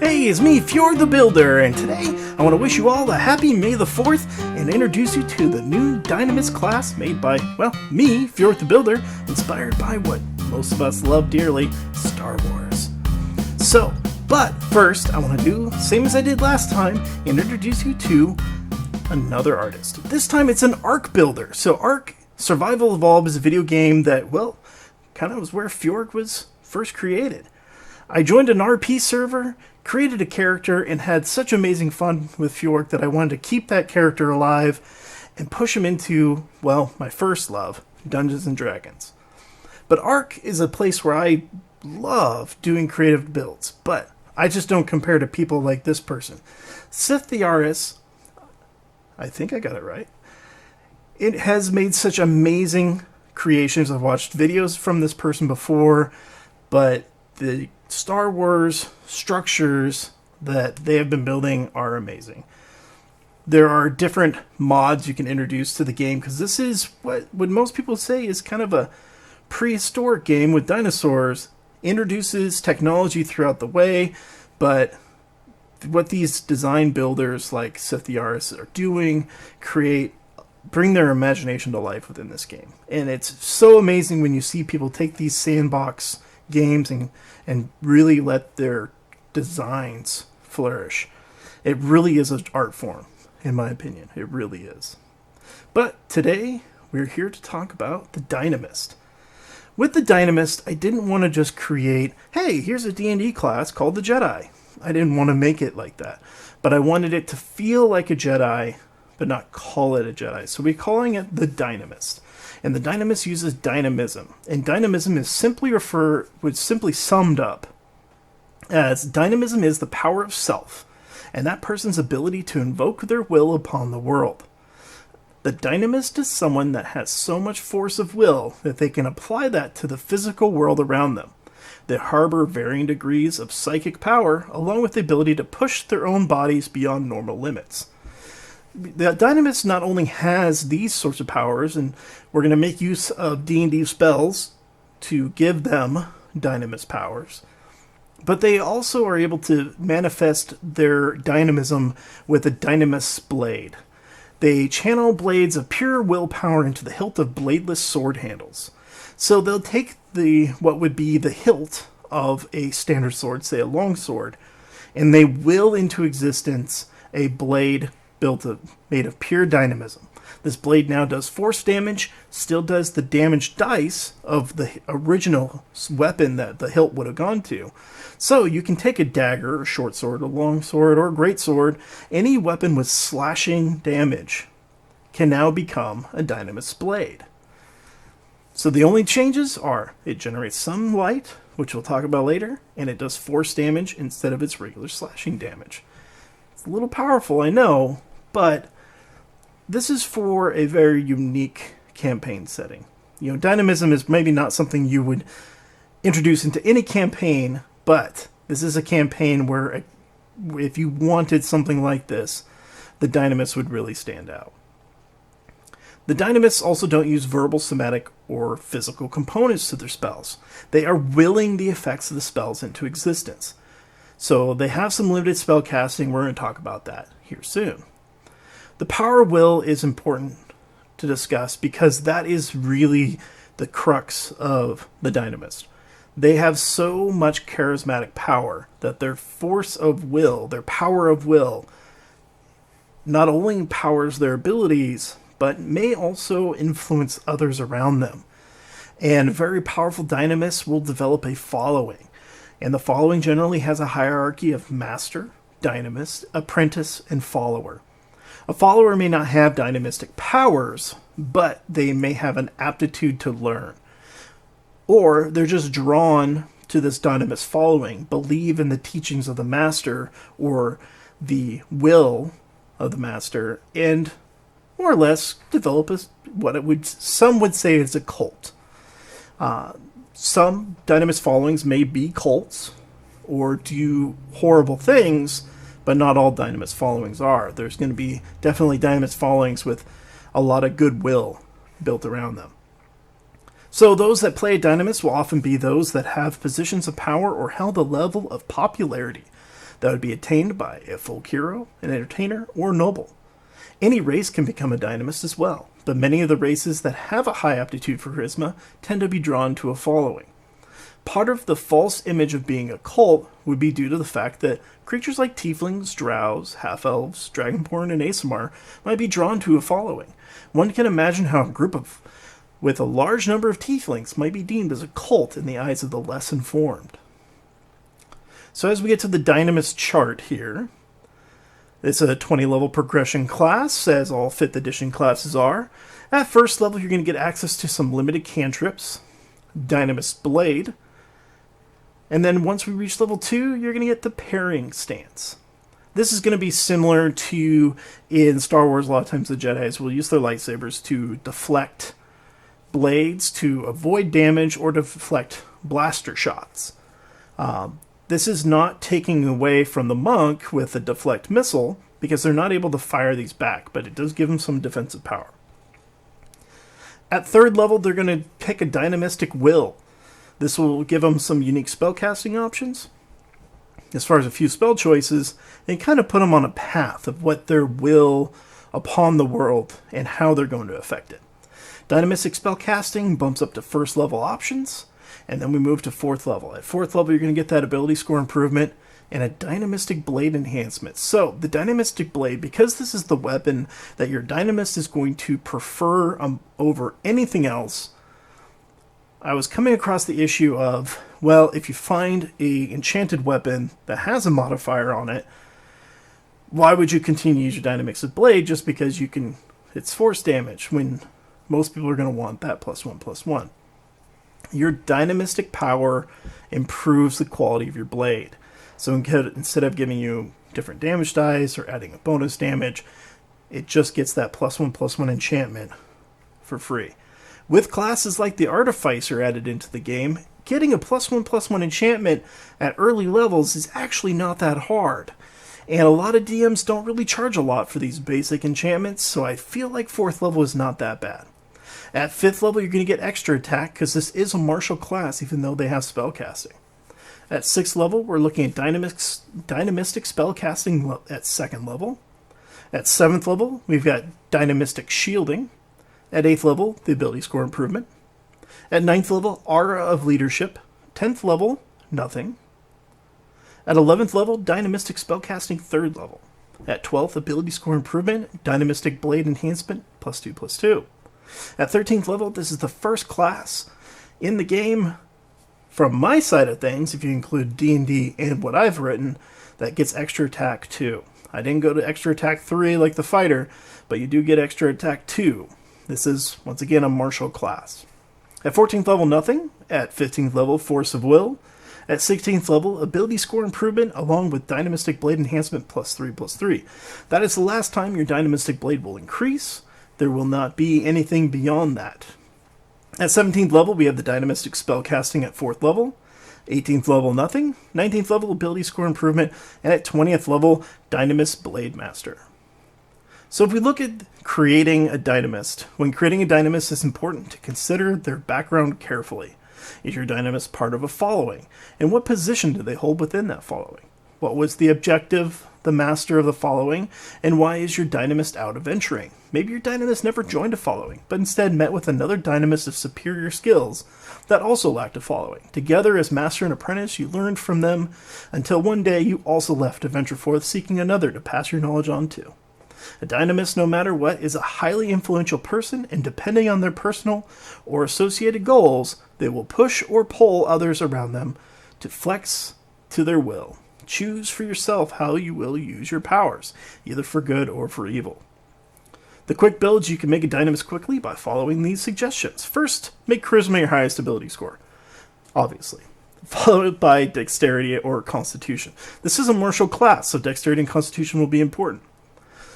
Hey, it's me, Fjorg the Builder, and today I want to wish you all a happy May the 4th and introduce you to the new Dynamist class made by, well, me, Fjorg the Builder, inspired by what most of us love dearly, Star Wars. But first, I want to do, same as I did last time, and introduce you to another artist. This time it's an Ark builder. So Ark Survival Evolved is a video game that, well, kind of was where Fjorg was first created. I joined an RP server, created a character, and had such amazing fun with Fjorg that I wanted to keep that character alive and push him into, well, my first love, Dungeons & Dragons. But Ark is a place where I love doing creative builds, but I just don't compare to people like this person. Sith the artist, I think I got it right, it has made such amazing creations. I've watched videos from this person before, but the Star Wars structures that they have been building are amazing. There are different mods you can introduce to the game, because this is what most people say is kind of a prehistoric game with dinosaurs. Introduces technology throughout the way, but what these design builders like Sith the artists are doing, bring their imagination to life within this game. And it's so amazing when you see people take these sandbox games and really let their designs flourish. It really is an art form, in my opinion. It really is. But today, we're here to talk about the Dynamist. With the Dynamist, I didn't want to just create, hey, here's a D&D class called the Jedi. I didn't want to make it like that. But I wanted it to feel like a Jedi, but not call it a Jedi. So we're calling it the Dynamist. And the Dynamist uses Dynamism. And Dynamism is simply summed up as Dynamism is the power of self, and that person's ability to invoke their will upon the world. The Dynamist is someone that has so much force of will that they can apply that to the physical world around them. They harbor varying degrees of psychic power, along with the ability to push their own bodies beyond normal limits. The Dynamist not only has these sorts of powers, and we're going to make use of D&D spells to give them Dynamist powers, but they also are able to manifest their dynamism with a Dynamis blade. They channel blades of pure willpower into the hilt of bladeless sword handles. So they'll take what would be the hilt of a standard sword, say a long sword, and they will into existence a blade made of pure dynamism. This blade now does force damage, still does the damage dice of the original weapon that the hilt would have gone to. So you can take a dagger, a short sword, a long sword, or a great sword. Any weapon with slashing damage can now become a Dynamis blade. So the only changes are it generates some light, which we'll talk about later, and it does force damage instead of its regular slashing damage. It's a little powerful, I know, but this is for a very unique campaign setting. Dynamism is maybe not something you would introduce into any campaign, but this is a campaign where if you wanted something like this, the Dynamis would really stand out. The Dynamists also don't use verbal, somatic, or physical components to their spells. They are willing the effects of the spells into existence. So they have some limited spell casting. We're going to talk about that here soon. The power of will is important to discuss because that is really the crux of the Dynamist. They have so much charismatic power that their force of will, their power of will, not only empowers their abilities, but may also influence others around them. And very powerful Dynamists will develop a following. And the following generally has a hierarchy of master, Dynamist, apprentice, and follower. A follower may not have dynamistic powers, but they may have an aptitude to learn. Or they're just drawn to this Dynamist following, believe in the teachings of the master or the will of the master, and more or less develop some would say is a cult. Some Dynamist followings may be cults or do horrible things, but not all Dynamist followings are. There's going to be definitely Dynamist followings with a lot of goodwill built around them. So those that play Dynamist will often be those that have positions of power or held a level of popularity. that would be attained by a folk hero, an entertainer, or noble. Any race can become a Dynamist as well, but many of the races that have a high aptitude for charisma tend to be drawn to a following. Part of the false image of being a cult would be due to the fact that creatures like tieflings, drows, half-elves, dragonborn, and Aasimar might be drawn to a following. One can imagine how a group with a large number of tieflings might be deemed as a cult in the eyes of the less informed. So as we get to the Dynamist chart here, it's a 20 level progression class, as all 5th edition classes are. At first level, you're going to get access to some limited cantrips, Dynamist Blade, and then once we reach level 2, you're going to get the parrying stance. This is going to be similar to, in Star Wars, a lot of times the Jedis will use their lightsabers to deflect blades, to avoid damage, or deflect blaster shots. This is not taking away from the monk with a deflect missile, because they're not able to fire these back, but it does give them some defensive power. At 3rd level, they're going to pick a Dynamistic Will. This will give them some unique spellcasting options. As far as a few spell choices, they kind of put them on a path of what their will upon the world and how they're going to affect it. Dynamistic spellcasting bumps up to 1st level options, and then we move to 4th level. At 4th level, you're going to get that ability score improvement and a Dynamistic Blade enhancement. So, the Dynamistic Blade, because this is the weapon that your Dynamist is going to prefer over anything else, I was coming across the issue of, well, if you find a enchanted weapon that has a modifier on it, why would you continue to use your Dynamistic Blade just because you can, it's force damage, when most people are going to want that +1/+1. Your Dynamistic power improves the quality of your blade. So instead of giving you different damage dice or adding a bonus damage, it just gets that +1/+1 enchantment for free. With classes like the Artificer added into the game, getting a +1/+1 enchantment at early levels is actually not that hard. And a lot of DMs don't really charge a lot for these basic enchantments, so I feel like 4th level is not that bad. At 5th level, you're going to get extra attack, because this is a martial class, even though they have spellcasting. At 6th level, we're looking at Dynamistic spellcasting at 2nd level. At 7th level, we've got Dynamistic shielding. At 8th level, the ability score improvement. At 9th level, Aura of Leadership. 10th level, nothing. At 11th level, Dynamistic spellcasting 3rd level. At 12th, ability score improvement, Dynamistic Blade enhancement, +2/+2. At 13th level, this is the first class in the game, from my side of things, if you include D&D and what I've written, that gets extra attack 2. I didn't go to extra attack 3 like the fighter, but you do get extra attack 2. This is, once again, a martial class. At 14th level, nothing. At 15th level, Force of Will. At 16th level, ability score improvement along with Dynamistic Blade enhancement +3/+3. That is the last time your Dynamistic Blade will increase. There will not be anything beyond that. At 17th level, we have the Dynamistic spellcasting at 4th level. 18th level, nothing. 19th level, ability score improvement. And at 20th level, Dynamist Blade Master. So if we look at creating a Dynamist, when creating a Dynamist, it's important to consider their background carefully. Is your Dynamist part of a following? And what position do they hold within that following? What was the objective, the master of the following? And why is your Dynamist out adventuring? Maybe your Dynamist never joined a following, but instead met with another Dynamist of superior skills that also lacked a following. Together as master and apprentice, you learned from them until one day you also left to venture forth seeking another to pass your knowledge on to. A Dynamist, no matter what, is a highly influential person, and depending on their personal or associated goals, they will push or pull others around them to flex to their will. Choose for yourself how you will use your powers, either for good or for evil. The quick builds, you can make a Dynamist quickly by following these suggestions. First, make Charisma your highest ability score, obviously, followed by Dexterity or Constitution. This is a martial class, so Dexterity and Constitution will be important.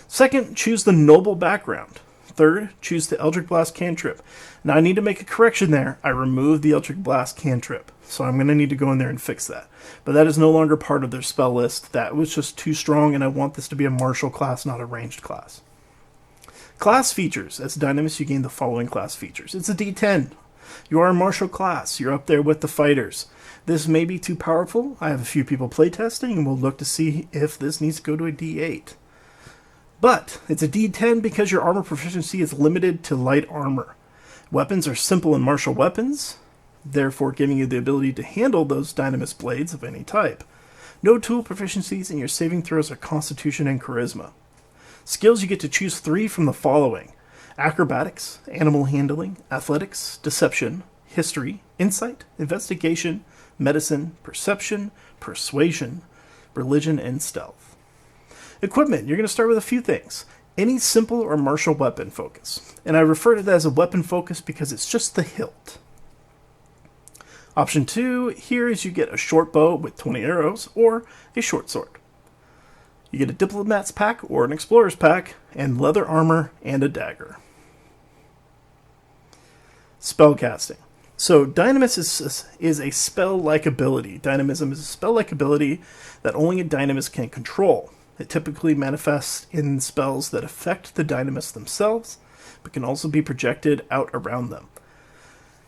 Second, choose the noble background. Third, choose the Eldritch Blast cantrip. Now I need to make a correction there. I removed the Eldritch Blast cantrip, so I'm going to need to go in there and fix that. But that is no longer part of their spell list. That was just too strong, and I want this to be a martial class, not a ranged class. Class features. As Dynamis, you gain the following class features. It's a D10. You are a martial class. You're up there with the fighters. This may be too powerful. I have a few people playtesting, and we'll look to see if this needs to go to a D8. But it's a D10 because your armor proficiency is limited to light armor. Weapons are simple and martial weapons, therefore giving you the ability to handle those Dynamist blades of any type. No tool proficiencies, and your saving throws are Constitution and Charisma. Skills, you get to choose 3 from the following: Acrobatics, Animal Handling, Athletics, Deception, History, Insight, Investigation, Medicine, Perception, Persuasion, Religion, and Stealth. Equipment, you're going to start with a few things. Any simple or martial weapon focus. And I refer to that as a weapon focus because it's just the hilt. Option 2 here is you get a short bow with 20 arrows or a short sword. You get a diplomat's pack or an explorer's pack, and leather armor and a dagger. Spellcasting. So Dynamis is a spell-like ability. Dynamism is a spell-like ability that only a Dynamis can control. It typically manifests in spells that affect the Dynamis themselves, but can also be projected out around them.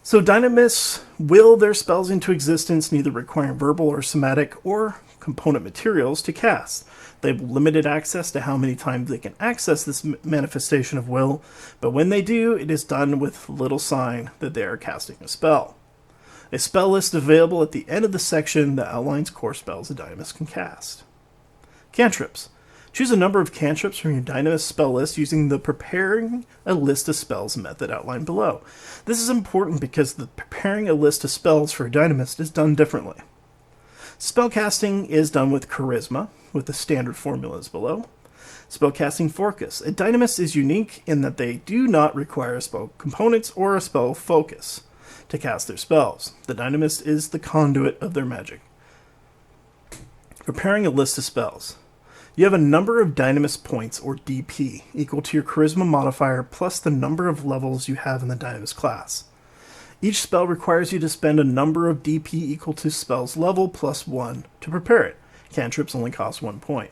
So Dynamis will their spells into existence, neither requiring verbal or somatic or component materials to cast. They have limited access to how many times they can access this manifestation of will, but when they do, it is done with little sign that they are casting a spell. A spell list available at the end of the section that outlines core spells a Dynamis can cast. Cantrips. Choose a number of cantrips from your Dynamis spell list using the preparing a list of spells method outlined below. This is important because the preparing a list of spells for a Dynamist is done differently. Spellcasting is done with Charisma, with the standard formulas below. Spellcasting focus. A Dynamist is unique in that they do not require a spell components or a spell focus to cast their spells. The Dynamist is the conduit of their magic. Preparing a list of spells. You have a number of Dynamist points, or DP, equal to your Charisma modifier plus the number of levels you have in the Dynamist class. Each spell requires you to spend a number of DP equal to spell's level plus 1 to prepare it. Cantrips only cost 1 point.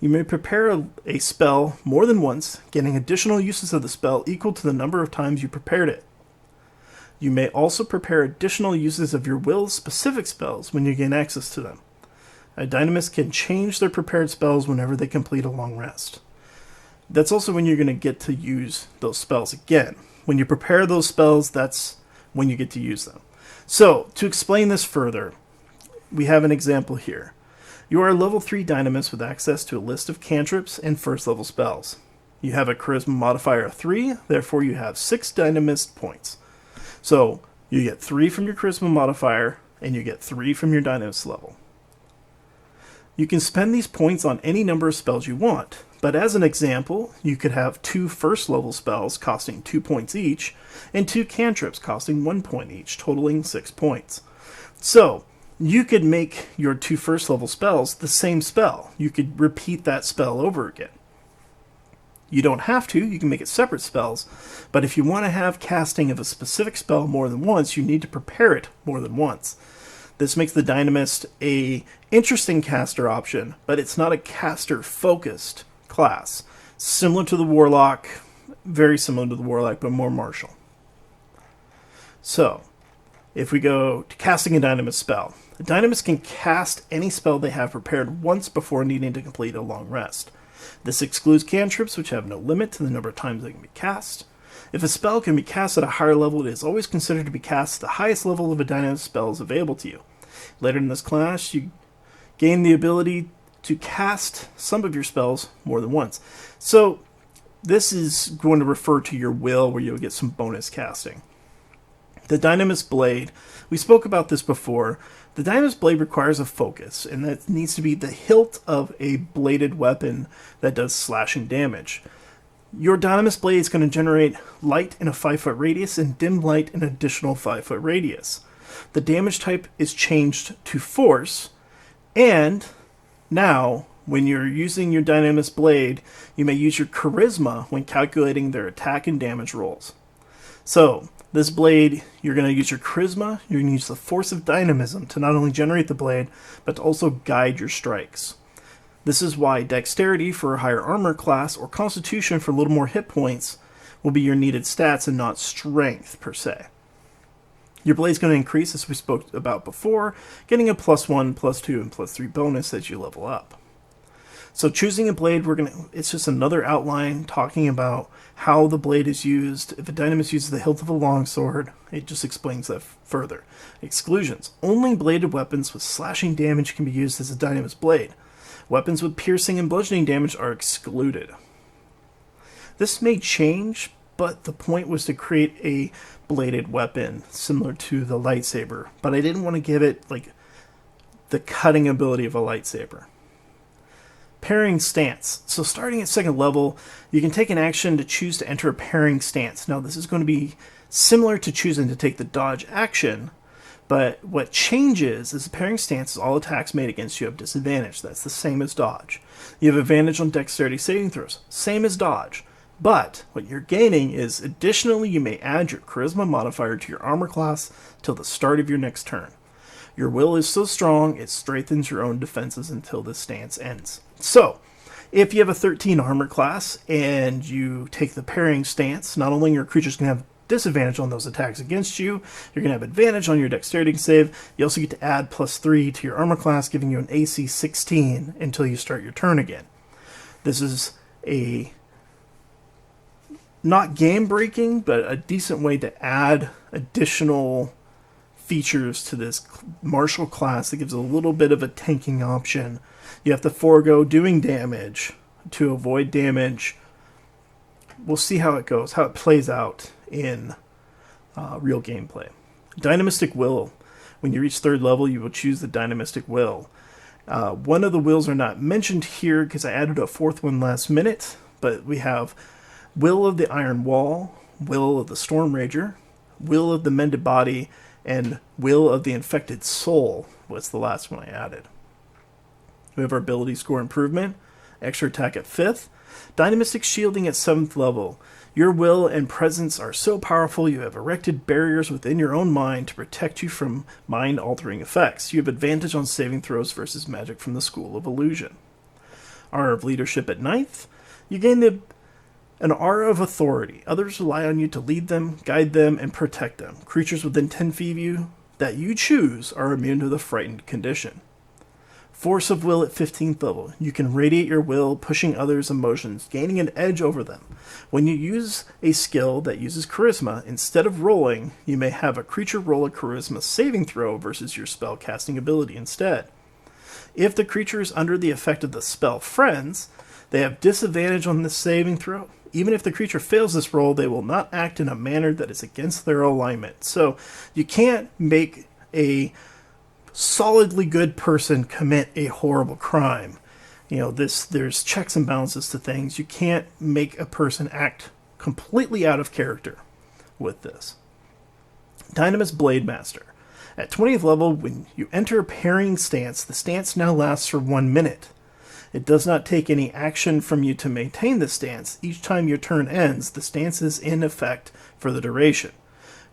You may prepare a spell more than once, getting additional uses of the spell equal to the number of times you prepared it. You may also prepare additional uses of your will's specific spells when you gain access to them. A Dynamist can change their prepared spells whenever they complete a long rest. That's also when you're going to get to use those spells again. When you prepare those spells, that's when you get to use them. So, to explain this further, we have an example here. You are a level 3 Dynamist with access to a list of cantrips and first level spells. You have a Charisma modifier of 3, therefore you have 6 Dynamist points. So, you get 3 from your Charisma modifier, and you get 3 from your Dynamist level. You can spend these points on any number of spells you want, but as an example, you could have 2 first level spells costing 2 points each, and 2 cantrips costing 1 point each, totaling 6 points. So, you could make your 2 first level spells the same spell. You could repeat that spell over again. You don't have to, you can make it separate spells, but if you want to have casting of a specific spell more than once, you need to prepare it more than once. This makes the Dynamist a interesting caster option, but it's not a caster-focused class. Similar to the Warlock, very similar to the Warlock, but more martial. So, if we go to casting a Dynamist spell, the Dynamist can cast any spell they have prepared once before needing to complete a long rest. This excludes cantrips, which have no limit to the number of times they can be cast. If a spell can be cast at a higher level, it is always considered to be cast at the highest level of a Dynamist spells available to you. Later in this class, you gain the ability to cast some of your spells more than once. So, this is going to refer to your will, where you'll get some bonus casting. The Dynamist Blade, we spoke about this before. The Dynamist Blade requires a focus, and that needs to be the hilt of a bladed weapon that does slashing damage. Your Dynamist Blade is going to generate light in a 5-foot radius and dim light in an additional 5-foot radius. The damage type is changed to force, and now, when you're using your Dynamist Blade, you may use your Charisma when calculating their attack and damage rolls. So, this blade, you're going to use your Charisma, you're going to use the force of Dynamism to not only generate the blade, but to also guide your strikes. This is why Dexterity for a higher armor class, or Constitution for a little more hit points, will be your needed stats and not Strength, per se. Your blade's going to increase, as we spoke about before, getting a +1, +2, and +3 bonus as you level up. So choosing a blade, it's just another outline talking about how the blade is used. If a Dynamis uses the hilt of a longsword, it just explains that further. Exclusions. Only bladed weapons with slashing damage can be used as a Dynamis blade. Weapons with piercing and bludgeoning damage are excluded. This may change, but the point was to create a bladed weapon similar to the lightsaber, but I didn't want to give it like the cutting ability of a lightsaber. Parrying stance. So starting at 2nd level, you can take an action to choose to enter a parrying stance. Now this is going to be similar to choosing to take the dodge action, but what changes is the parrying stance is all attacks made against you have disadvantage. That's the same as dodge. You have advantage on dexterity saving throws. Same as dodge. But what you're gaining is additionally you may add your charisma modifier to your armor class till the start of your next turn. Your will is so strong it strengthens your own defenses until this stance ends. So, if you have a 13 armor class and you take the parrying stance, not only are your creatures going to have disadvantage on those attacks against you, you're going to have advantage on your dexterity save. You also get to add +3 to your armor class, giving you an AC 16 until you start your turn again. This is a not game breaking, but a decent way to add additional features to this martial class that gives a little bit of a tanking option. You have to forego doing damage to avoid damage. We'll see how it goes, how it plays out in real gameplay. Dynamistic will. When you reach 3rd level, you will choose the Dynamistic will. One of the wills are not mentioned here because I added a 4th one last minute, but we have Will of the Iron Wall, Will of the Storm Rager, Will of the Mended Body, and Will of the Infected Soul was the last one I added. We have our ability score improvement, extra attack at 5th, Dynamistic shielding at 7th level. Your will and presence are so powerful you have erected barriers within your own mind to protect you from mind-altering effects. You have advantage on saving throws versus magic from the School of Illusion. Aura of Leadership at 9th. You gain an aura of authority. Others rely on you to lead them, guide them, and protect them. Creatures within 10 feet of you that you choose are immune to the frightened condition. Force of will at 15th level. You can radiate your will, pushing others' emotions, gaining an edge over them. When you use a skill that uses charisma, instead of rolling, you may have a creature roll a charisma saving throw versus your spell casting ability instead. If the creature is under the effect of the spell Friends, they have disadvantage on this saving throw. Even if the creature fails this roll, they will not act in a manner that is against their alignment. So you can't make a solidly good person commit a horrible crime. There's checks and balances to things. You can't make a person act completely out of character with this. Dynamis Blade Master. At 20th level, when you enter a parrying stance, the stance now lasts for 1 minute. It does not take any action from you to maintain the stance. Each time your turn ends, the stance is in effect for the duration.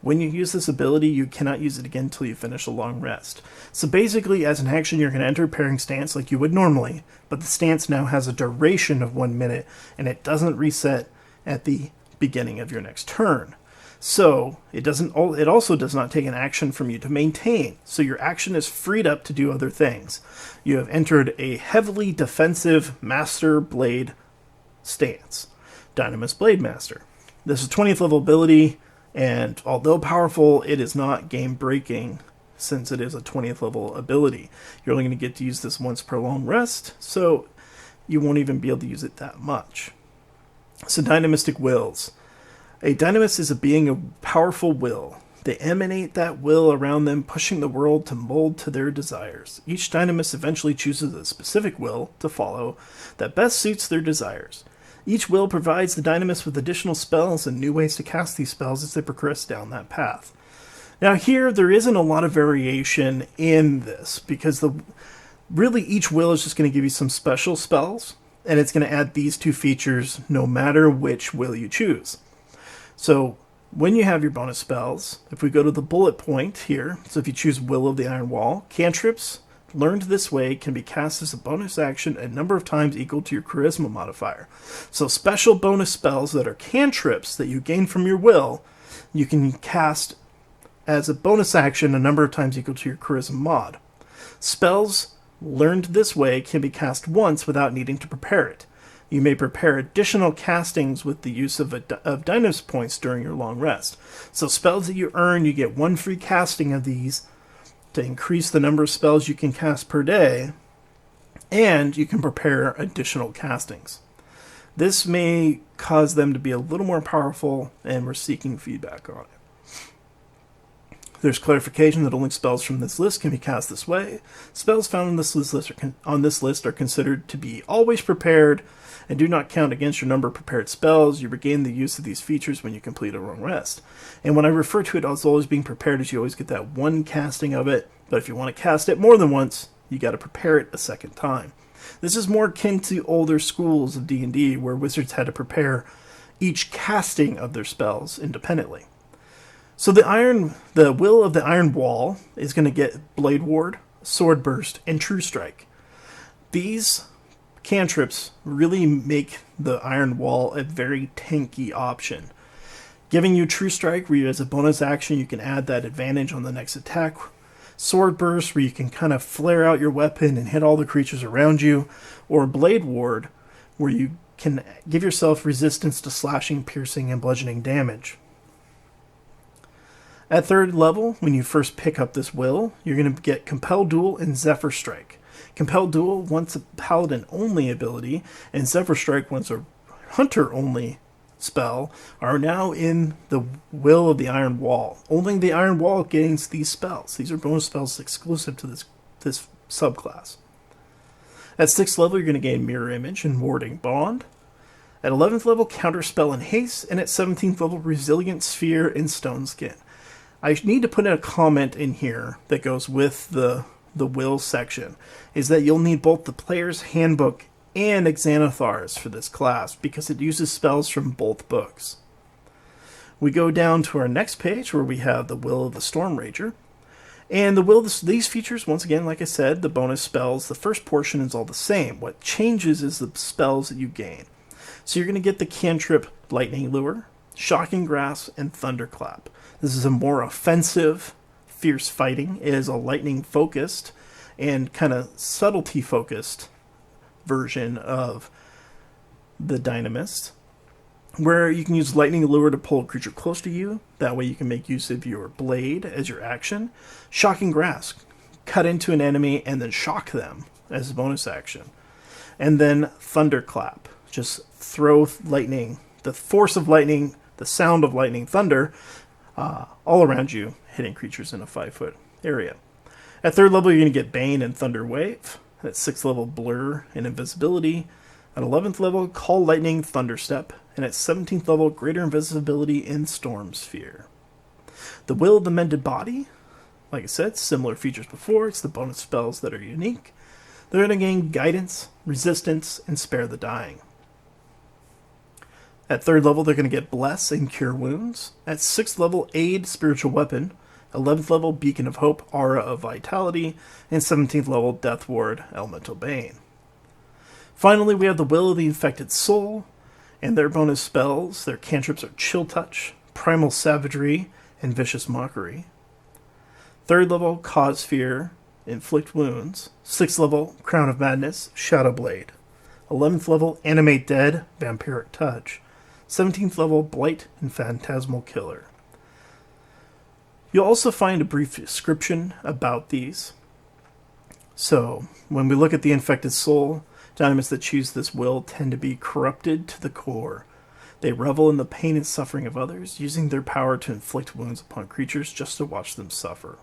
When you use this ability, you cannot use it again until you finish a long rest. So basically, as an action, you're going to enter a parrying stance like you would normally, but the stance now has a duration of 1 minute, and it doesn't reset at the beginning of your next turn. So it also does not take an action from you to maintain. So your action is freed up to do other things. You have entered a heavily defensive Master Blade stance. Dynamis Blade Master. This is 20th level ability, and although powerful, it is not game breaking since it is a 20th level ability. You're only going to get to use this once per long rest, so you won't even be able to use it that much. So Dynamistic Wills. A Dynamis is a being of powerful will. They emanate that will around them, pushing the world to mold to their desires. Each Dynamis eventually chooses a specific will to follow that best suits their desires. Each will provides the Dynamis with additional spells and new ways to cast these spells as they progress down that path. Now here, there isn't a lot of variation in this, because really each will is just going to give you some special spells, and it's going to add these two features no matter which will you choose. So when you have your bonus spells, if we go to the bullet point here, so if you choose Will of the Iron Wall, cantrips learned this way can be cast as a bonus action a number of times equal to your charisma modifier. So special bonus spells that are cantrips that you gain from your will, you can cast as a bonus action a number of times equal to your charisma mod. Spells learned this way can be cast once without needing to prepare it. You may prepare additional castings with the use of Dynamis points during your long rest. So spells that you earn, you get one free casting of these to increase the number of spells you can cast per day, and you can prepare additional castings. This may cause them to be a little more powerful, and we're seeking feedback on it. There's clarification that only spells from this list can be cast this way. Spells found on this list are considered to be always prepared and do not count against your number of prepared spells. You regain the use of these features when you complete a long rest. And when I refer to it as always being prepared, is you always get that one casting of it, but if you want to cast it more than once, you got to prepare it a second time. This is more akin to older schools of D&D, where wizards had to prepare each casting of their spells independently. So the Will of the Iron Wall is going to get Blade Ward, Sword Burst, and True Strike. These cantrips really make the Iron Wall a very tanky option, giving you True Strike, where you, as a bonus action, you can add that advantage on the next attack. Sword Burst, where you can kind of flare out your weapon and hit all the creatures around you. Or Blade Ward, where you can give yourself resistance to slashing, piercing, and bludgeoning damage. At 3rd level, when you first pick up this will, you're going to get Compel Duel and Zephyr Strike. Compel Duel, once a Paladin-only ability, and Zephyr Strike, once a Hunter-only spell, are now in the Will of the Iron Wall. Only the Iron Wall gains these spells. These are bonus spells exclusive to this subclass. At 6th level, you're going to gain Mirror Image and Warding Bond. At 11th level, Counterspell and Haste. And at 17th level, Resilient Sphere and Stone Skin. I need to put in a comment in here that goes with the will section, is that you'll need both the player's handbook and Xanathars for this class, because it uses spells from both books. We go down to our next page, where we have the Will of the Storm Rager. And these features, once again, like I said, the bonus spells, the first portion is all the same. What changes is the spells that you gain. So you're going to get the cantrip Lightning Lure, Shocking Grasp, and Thunderclap. This is a more offensive, fierce fighting. It is a lightning-focused and kind of subtlety-focused version of the Dynamist, where you can use Lightning Lure to pull a creature close to you. That way you can make use of your blade as your action. Shocking Grasp, cut into an enemy and then shock them as a bonus action. And then Thunderclap, just throw lightning, the force of lightning, the sound of lightning, thunder, all around you, hitting creatures in a 5-foot area. At 3rd level, you're going to get Bane and Thunder Wave. At 6th level, Blur and Invisibility. At 11th level, Call Lightning, Thunderstep. And at 17th level, Greater Invisibility and Storm Sphere. The Will of the Mended Body, like I said, similar features before. It's the bonus spells that are unique. They're going to gain Guidance, Resistance, and Spare the Dying. At 3rd level, they're going to get Bless and Cure Wounds. At 6th level, Aid, Spiritual Weapon. 11th level, Beacon of Hope, Aura of Vitality. And 17th level, Death Ward, Elemental Bane. Finally, we have the Will of the Infected Soul. And their bonus spells, their cantrips are Chill Touch, Primal Savagery, and Vicious Mockery. 3rd level, Cause Fear, Inflict Wounds. 6th level, Crown of Madness, Shadow Blade. 11th level, Animate Dead, Vampiric Touch. 17th level, Blight and Phantasmal Killer. You'll also find a brief description about these. So, when we look at the Infected Soul, Dynamis that choose this will tend to be corrupted to the core. They revel in the pain and suffering of others, using their power to inflict wounds upon creatures just to watch them suffer.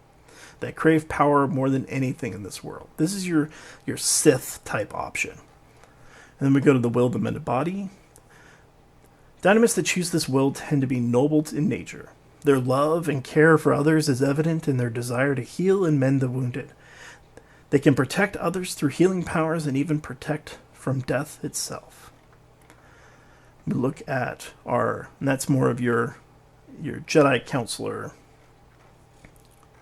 They crave power more than anything in this world. This is your Sith type option. And then we go to the Will of the Mended Body. Dynamists that choose this will tend to be noble in nature. Their love and care for others is evident in their desire to heal and mend the wounded. They can protect others through healing powers and even protect from death itself. We look at and that's more of your Jedi Counselor.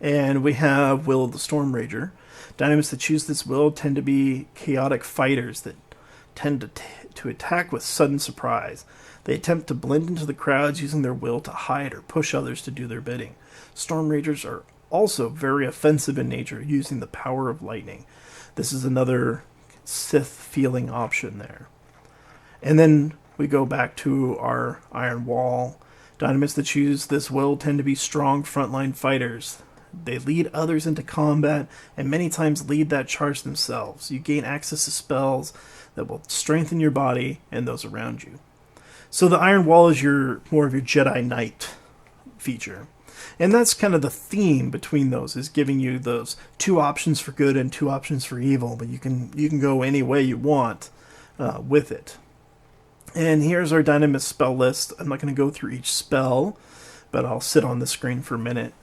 And we have Will of the Storm Rager. Dynamists that choose this will tend to be chaotic fighters that tend to attack with sudden surprise. They attempt to blend into the crowds using their will to hide or push others to do their bidding. Storm Ragers are also very offensive in nature, using the power of lightning. This is another Sith feeling option there. And then we go back to our Iron Wall. Dynamists that choose this will tend to be strong frontline fighters. They lead others into combat and many times lead that charge themselves. You gain access to spells that will strengthen your body and those around you. So the Iron Wall is more of your Jedi Knight feature. And that's kind of the theme between those, is giving you those two options for good and two options for evil, but you can go any way you want with it. And here's our Dynamist spell list. I'm not going to go through each spell, but I'll sit on the screen for a minute.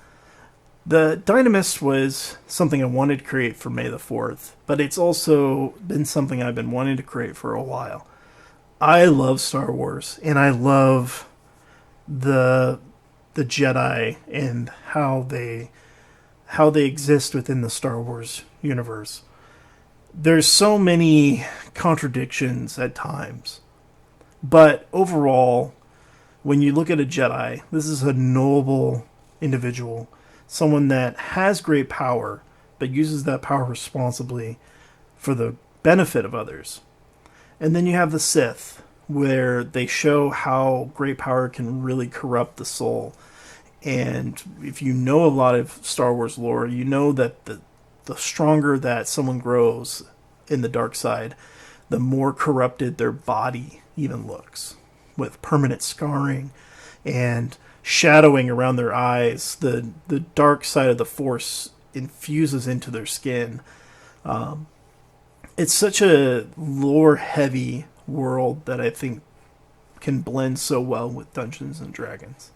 The Dynamist was something I wanted to create for May the 4th, but it's also been something I've been wanting to create for a while. I love Star Wars, and I love the Jedi and how they exist within the Star Wars universe. There's so many contradictions at times, but overall, when you look at a Jedi, this is a noble individual, someone that has great power, but uses that power responsibly for the benefit of others. And then you have the Sith, where they show how great power can really corrupt the soul. And if you know a lot of Star Wars lore, you know that the stronger that someone grows in the dark side, the more corrupted their body even looks, with permanent scarring and shadowing around their eyes. The dark side of the Force infuses into their skin. It's such a lore-heavy world that I think can blend so well with Dungeons and Dragons.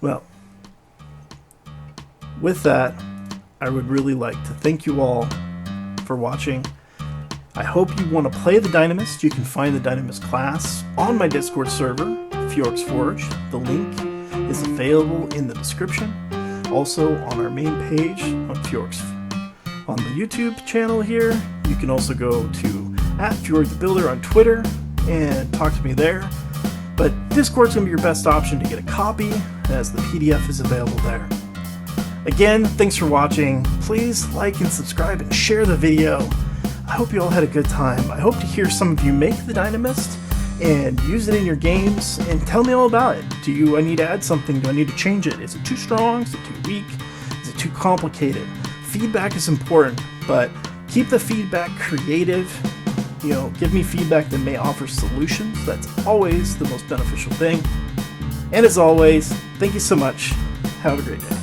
Well, with that, I would really like to thank you all for watching. I hope you want to play the Dynamist. You can find the Dynamist class on my Discord server, Fjorg's Forge. The link is available in the description. Also on our main page on Fjorg's. On the YouTube channel here, you can also go to @Fjorg the Builder on Twitter and talk to me there. But Discord's going to be your best option to get a copy, as the PDF is available there. Again, thanks for watching. Please like and subscribe and share the video. I hope you all had a good time. I hope to hear some of you make the Dynamist and use it in your games, and tell me all about it. I need to add something? Do I need to change it? Is it too strong? Is it too weak? Is it too complicated? Feedback is important, but keep the feedback creative. Give me feedback that may offer solutions. That's always the most beneficial thing. And as always, thank you so much. Have a great day.